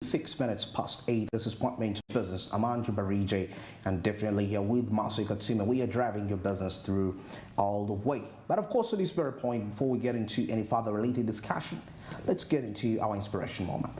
6 minutes past 8. This is Point Main Business. I'm Andrew Barije, and definitely here with Marcy Katsima. We are driving your business through all the way. But of course, at this very point, before we get into any further related discussion, let's get into our inspiration moment.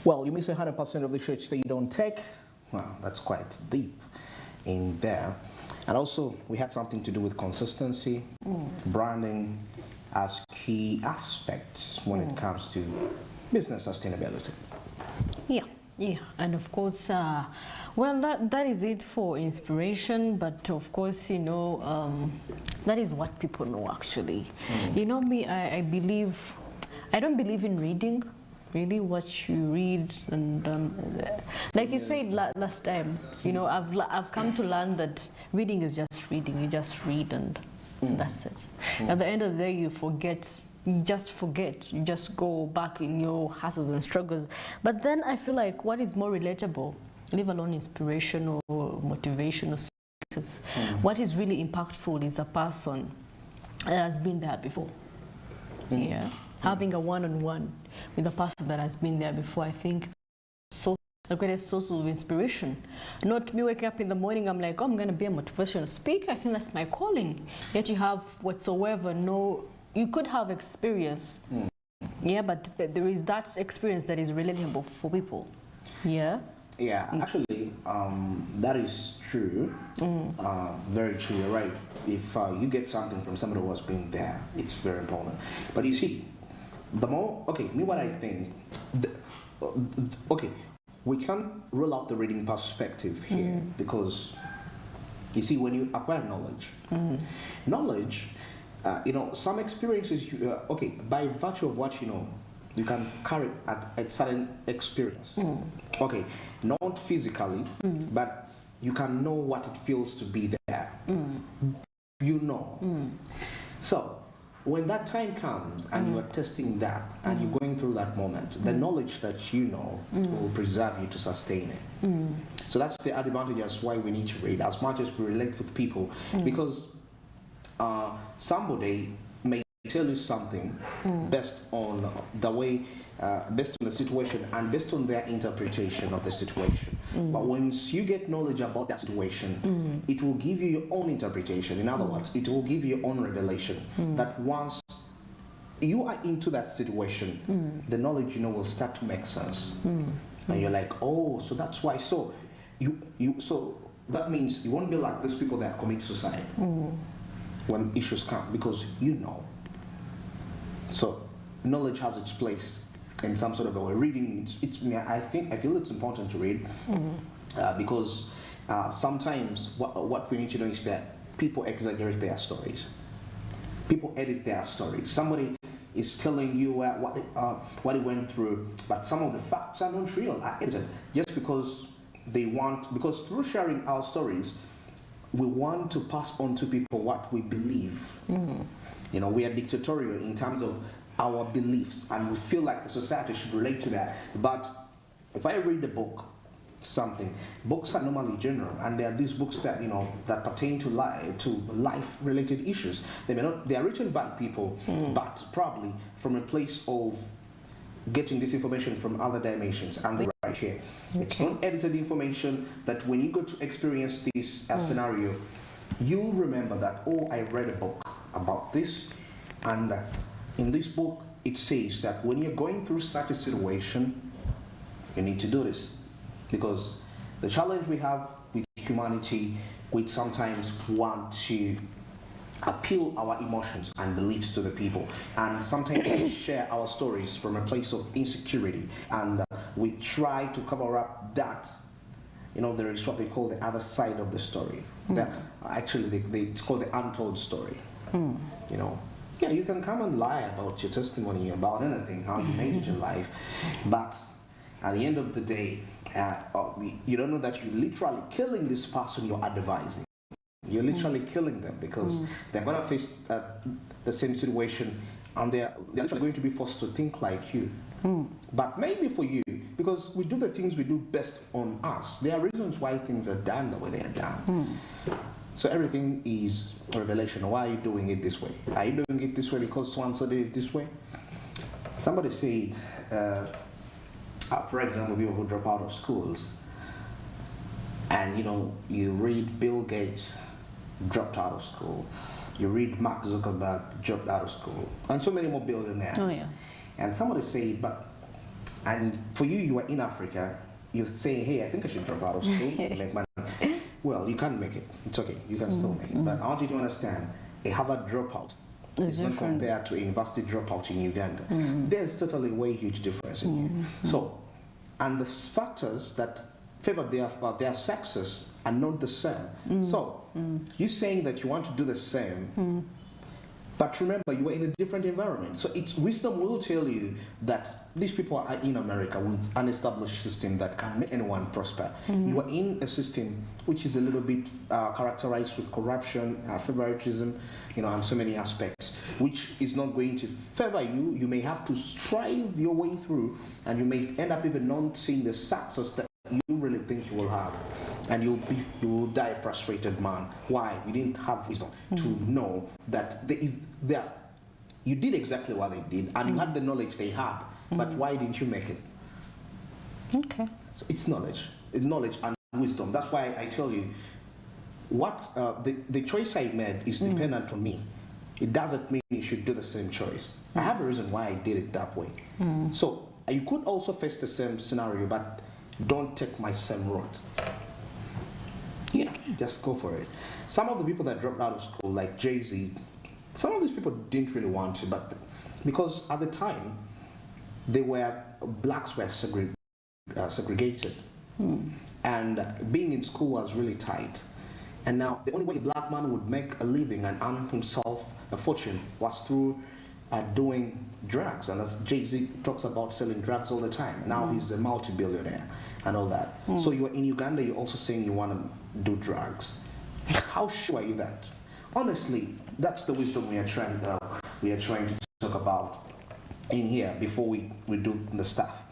Well, you miss 100% of the shirts that you don't take. Well, that's quite deep in there. And also, we had something to do with consistency, branding as key aspects when it comes to business sustainability. Yeah, and of course, well, that is it for inspiration, but of course, you know, that is what people know actually. You know me, I don't believe in reading. Really, what you read, and like you said last time, you know, I've come to learn that reading is just reading. You just read, and that's it. At the end of the day, you forget. You just forget. You just go back in your hassles and struggles. But then I feel like what is more relatable, leave alone inspiration or motivational, because what is really impactful is a person that has been there before. Yeah, having a one-on-one with a person that has been there before, I think, so the greatest source of inspiration. Not me waking up in the morning, I'm like, oh, I'm going to be a motivational speaker. I think that's my calling. Yet you have whatsoever, no, you could have experience. Yeah, but there is that experience that is relatable for people. Yeah. Yeah, actually, that is true. Very true. You're right. If you get something from somebody who has been there, it's very important. But you see, the more, okay, me what I think, okay, we can rule out the reading perspective here because, you see, when you acquire knowledge, you know, some experiences, okay, by virtue of what you know, you can carry at a certain experience. Okay, not physically, but you can know what it feels to be there. You know. So, when that time comes and you are testing that and you're going through that moment, the knowledge that you know will preserve you to sustain it. So that's the advantage as why we need to read as much as we relate with people, because somebody may tell you something based on the way, based on the situation and based on their interpretation of the situation. But once you get knowledge about that situation, it will give you your own interpretation. In other words, it will give you your own revelation. That once you are into that situation, the knowledge you know will start to make sense. And you're like, oh, so that's why. So so that means you won't be like those people that commit suicide when issues come, because you know. So knowledge has its place in some sort of a way. Reading, I feel it's important to read because sometimes what we need to know is that people exaggerate their stories. People edit their stories. Somebody is telling you what he went through, but some of the facts are not real, are edited, just because because through sharing our stories, we want to pass on to people what we believe. You know, we are dictatorial in terms of our beliefs, and we feel like the society should relate to that. But if I read a book, books are normally general, and there are these books that that pertain to life-related issues. They are written by people, but probably from a place of getting this information from other dimensions, and they right here. It's not edited information that when you go to experience this scenario, you'll remember that, oh, I read a book about this, and in this book it says that when you're going through such a situation, you need to do this. Because the challenge we have with humanity, we sometimes want to appeal our emotions and beliefs to the people, and sometimes we share our stories from a place of insecurity, and we try to cover up that. There is what they call the other side of the story. That actually it's called the untold story. Yeah, you can come and lie about your testimony, about anything, how you made it in life, but at the end of the day, you don't know that you're literally killing this person you're advising. You're literally killing them, because they're going to face the same situation, and they're literally going to be forced to think like you. But maybe for you, because we do the things we do best on us, there are reasons why things are done the way they are done. So everything is a revelation. Why are you doing it this way? Are you doing it this way because so-and-so did it this way? Somebody said, for example, people who drop out of schools, and you read Bill Gates dropped out of school, you read Mark Zuckerberg dropped out of school, and so many more billionaires. Oh yeah. And somebody said, and for you are in Africa, you say, hey, I think I should drop out of school and make money. Well, you can't make it. It's okay. You can still make it. But I want you to understand, a Harvard dropout is not compared to a university dropout in Uganda. There's totally a way huge difference in you. So, and the factors that favor their success are not the same. So, you're saying that you want to do the same, but remember, you are in a different environment. So wisdom will tell you that these people are in America with an established system that can make anyone prosper. You are in a system which is a little bit characterized with corruption, favoritism, and so many aspects, which is not going to favor you. You may have to strive your way through, and you may end up even not seeing the success that you really think you will have. And you will die a frustrated man. Why? You didn't have wisdom to know that you did exactly what they did, and you had the knowledge they had, but why didn't you make it? Okay. So it's knowledge and wisdom. That's why I tell you, what the choice I made is dependent on me. It doesn't mean you should do the same choice. I have a reason why I did it that way. So you could also face the same scenario, but don't take my same route. Yeah, just go for it. Some of the people that dropped out of school, like Jay-Z, some of these people didn't really want to, but because at the time, blacks were segregated. And being in school was really tight. And now the only way a black man would make a living and earn himself a fortune was through doing drugs. And as Jay-Z talks about selling drugs all the time, now he's a multi-billionaire and all that. So you're in Uganda, you're also saying you want to do drugs. How sure are you that? Honestly, that's the wisdom we are trying to talk about in here before we do the stuff.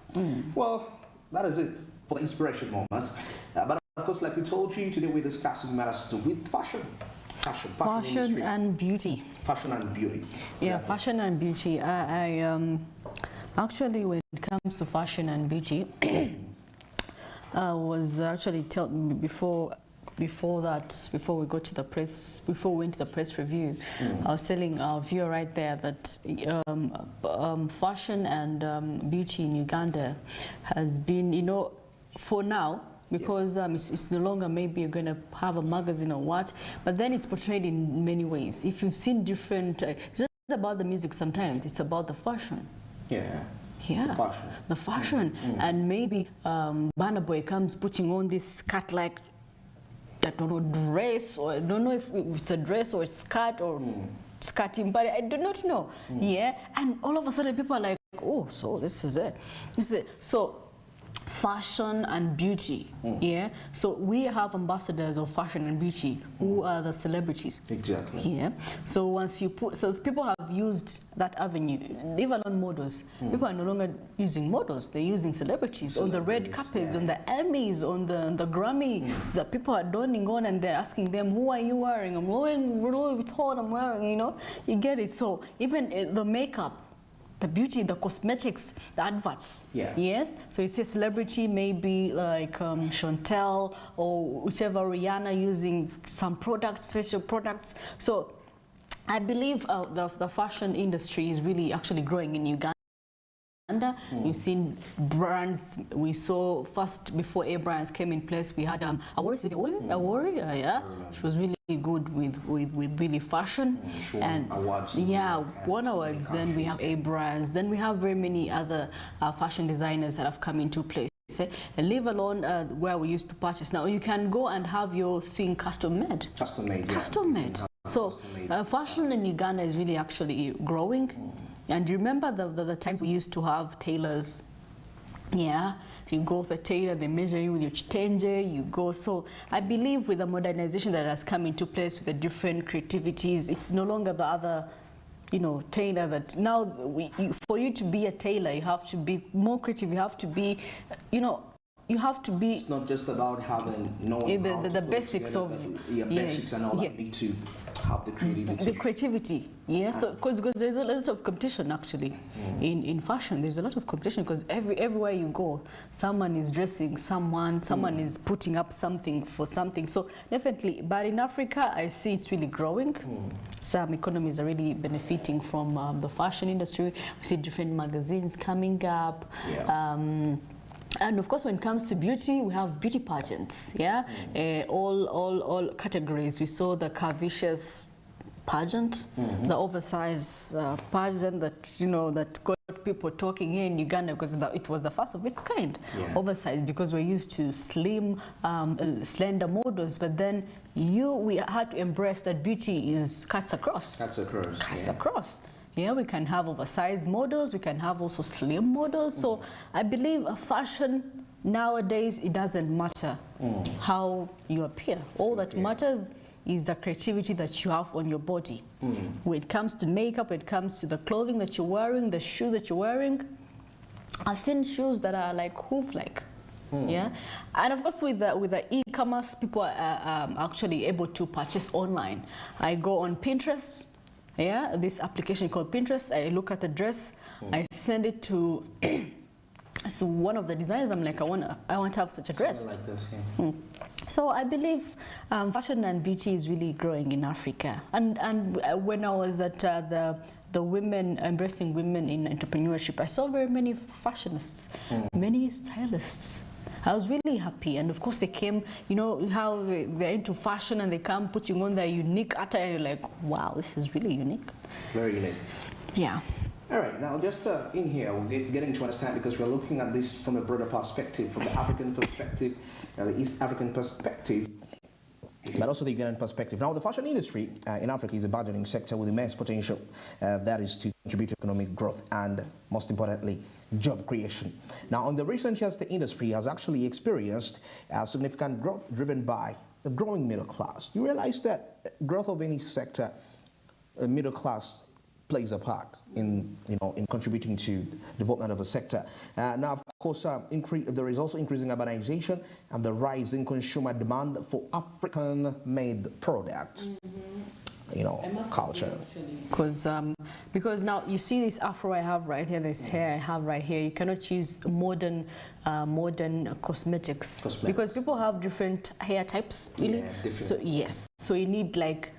Well, that is it for the inspiration moments. But of course, like we told you, today we're discussing matters to do with fashion. Fashion and beauty. Fashion and beauty. Yeah, exactly. Fashion and beauty. I actually, when it comes to fashion and beauty, was actually before we went to the press review, I was telling our viewer right there that fashion and beauty in Uganda has been, for now, because it's no longer maybe you're going to have a magazine or what, but then it's portrayed in many ways. If you've seen different, it's not about the music sometimes, it's about the fashion. Yeah. Yeah, the fashion. And maybe Burna Boy comes putting on this skirt like, I don't know, dress, or I don't know if it's a dress or a skirt or skirting, but I do not know. Yeah, and all of a sudden people are like, oh, so this is it. This is it. So fashion and beauty, yeah. So we have ambassadors of fashion and beauty who are the celebrities. Exactly. Yeah. So once you put, so people have used that avenue, leave alone models. People are no longer using models; they're using celebrities on the red carpets, on the Emmys, on the Grammys. That people are donning on, and they're asking them, "Who are you wearing?" I'm wearing Louis Vuitton. I'm wearing, you know, you get it. So even the makeup, the beauty, the cosmetics, the adverts. Yeah. Yes. So you say celebrity, maybe like Chantel or whichever, Rihanna, using some products, facial products. So I believe the fashion industry is really actually growing in Uganda. You've seen brands. We saw first, before A brands came in place, we had Awori, yeah, which was really good with really fashion and awards, won awards. Then we have A brands. Then we have very many other fashion designers that have come into place. And leave alone where we used to purchase. Now you can go and have your thing custom made. Custom made. Custom made. So fashion in Uganda is really actually growing. And remember the times we used to have tailors. Yeah, you go with a tailor, they measure you with your chitenje, you go. So I believe with the modernization that has come into place with the different creativities, it's no longer the other, you know, tailor that now for you to be a tailor, you have to be more creative. You have to be, you know, you have to be. It's not just about having knowing the basics of basics and all that. You need to have the creativity. The creativity, yeah. So because there's a lot of competition actually in fashion. There's a lot of competition because everywhere you go, someone is dressing someone is putting up something for something. So definitely, but in Africa, I see it's really growing. Some economies are really benefiting from the fashion industry. We see different magazines coming up. Yeah. And of course, when it comes to beauty, we have beauty pageants, yeah? All categories. We saw the curvaceous pageant, the oversized pageant that, you know, that got people talking here in Uganda because it was the first of its kind. Oversized, because we're used to slim, slender models, but then we had to embrace that beauty is cuts across. Cuts across. Yeah, we can have oversized models, we can have also slim models. So I believe fashion nowadays, it doesn't matter how you appear. All that matters is the creativity that you have on your body. When it comes to makeup, when it comes to the clothing that you're wearing, the shoes that you're wearing, I've seen shoes that are like hoof-like. Yeah, and of course with the e-commerce, people are actually able to purchase online. I go on Pinterest. Yeah, this application called Pinterest. I look at the dress, I send it to so one of the designers. I'm like, I want to have such a dress. Like this, yeah. So I believe fashion and beauty is really growing in Africa. And when I was at the women embracing women in entrepreneurship, I saw very many fashionists, many stylists. I was really happy, and of course they came, you know how they're into fashion and they come putting on their unique attire, and you're like, wow, this is really unique. Very unique. Yeah. All right, now just in here, we're getting to understand, because we're looking at this from a broader perspective, from the African perspective, the East African perspective, but also the Ugandan perspective. Now, the fashion industry in Africa is a burgeoning sector with immense potential that is to contribute to economic growth and, most importantly, job creation. Now, in the recent years, the industry has actually experienced significant growth driven by the growing middle class. You realize that growth of any sector, middle class plays a part in contributing to development of a sector. Now, of course, there is also increasing urbanization and the rise in consumer demand for African-made products. You know, culture. Because now you see this afro I have right here, this hair I have right here. You cannot use modern cosmetics because people have different hair types. Really. Yeah, different. So yes, so you need like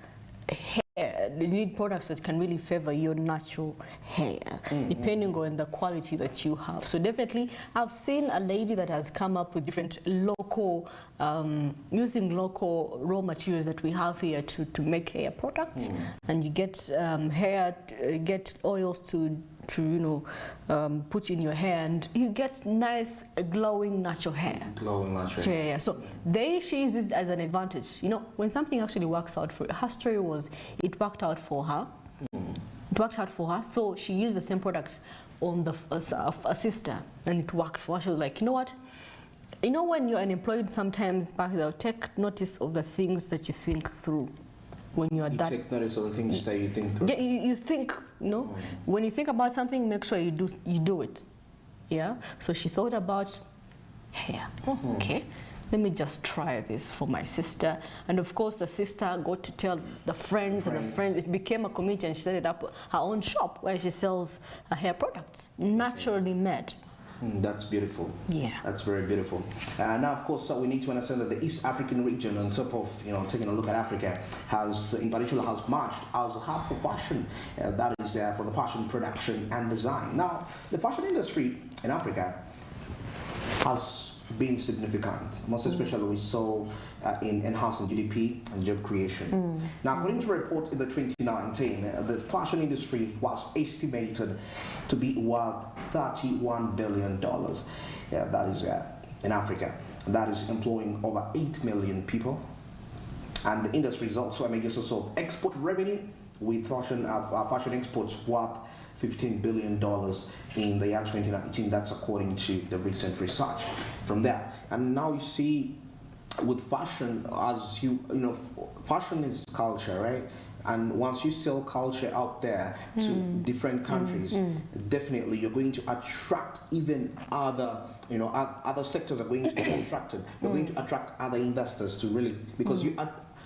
hair. You need products that can really favor your natural hair, depending on the quality that you have. So definitely, I've seen a lady that has come up with different local, using local raw materials that we have here to make hair products, and you get get oils to put in your hair, and you get nice glowing natural hair. Glowing natural hair. Yeah. So she uses it as an advantage. When something actually works out for her story was it worked out for her. It worked out for her. So she used the same products on a sister, and it worked for her. She was like, you know what? When you're unemployed, sometimes they'll take notice of the things that you think through. When you take notice of the things that you think through. Yeah, you think, when you think about something, make sure you do it. Yeah. So she thought about hair. Okay, let me just try this for my sister. And of course, the sister got to tell the friends, and the friends. It became a community, and she set up her own shop where she sells hair products, naturally made. That's beautiful. Yeah. That's very beautiful. Now, of course, we need to understand that the East African region, on top of taking a look at Africa, has marched as a hub for fashion. That is for the fashion production and design. Now, the fashion industry in Africa has been significant, most especially we saw in enhancing GDP and job creation. Now, according to a report in the 2019, the fashion industry was estimated to be worth $31 billion. That is in Africa. That is employing over 8 million people. And the industry is also a major source of export revenue, with fashion exports worth $15 billion in the year 2019. That's according to the recent research from there. And now you see with fashion, as fashion is culture, right? And once you sell culture out there to different countries, definitely you're going to attract even other, other sectors are going to be attracted. You're going to attract other investors to really, because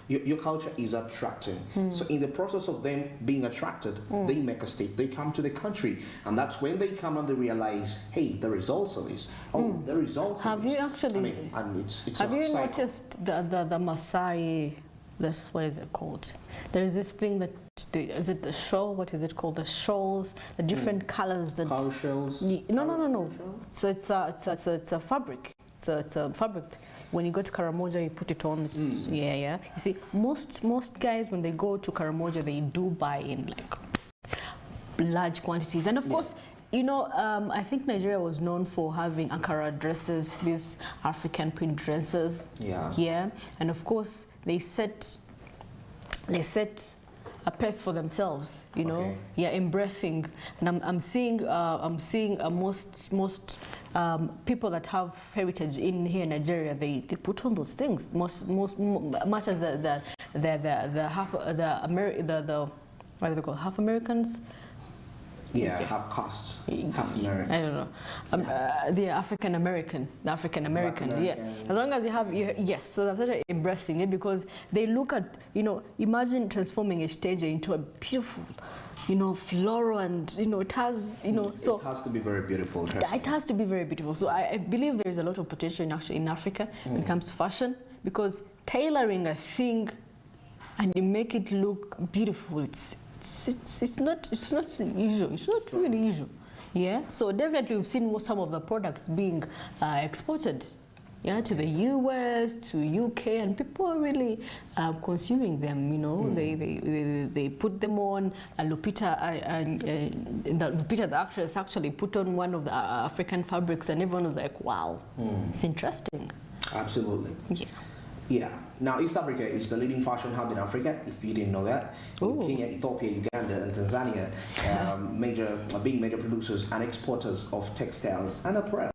your culture is attracting. So in the process of them being attracted, they make a stake. They come to the country, and that's when they come and they realize, hey, there is also this. Oh, there is also Have this. you actually? And it's have a you cycle. noticed the Maasai? This, what is it called? There is this thing that is it the shawl? What is it called? The shawls, the different colors. That Cow shells. No. So it's a fabric. It's a fabric. When you go to Karamoja, you put it on. Yeah. You see, most guys when they go to Karamoja, they do buy in like large quantities, and of course. I think Nigeria was known for having Ankara dresses, these African print dresses. Yeah. And of course, they set a pace for themselves. Yeah, embracing. And I'm seeing most people that have heritage in here in Nigeria, they put on those things. Much as the what do they call, half Americans. Yeah, half caste, half American. I don't know. The African American. Yeah. As long as you have, yes. So they're started embracing it because they look at, imagine transforming a stage into a beautiful, floral, and it has, so it has to be very beautiful. It has to be very beautiful. So I believe there is a lot of potential in Africa when it comes to fashion, because tailoring a thing and you make it look beautiful, it's not usual. It's not really usual. Yeah. So definitely we've seen some of the products being exported, to the US, to UK, and people are really consuming them. They put them on. Lupita, Lupita, the actress, actually put on one of the African fabrics, and everyone was like, "Wow, it's interesting." Absolutely. Yeah. Yeah. Now, East Africa is the leading fashion hub in Africa, if you didn't know that. Kenya, Ethiopia, Uganda, and Tanzania being major producers and exporters of textiles and apparel.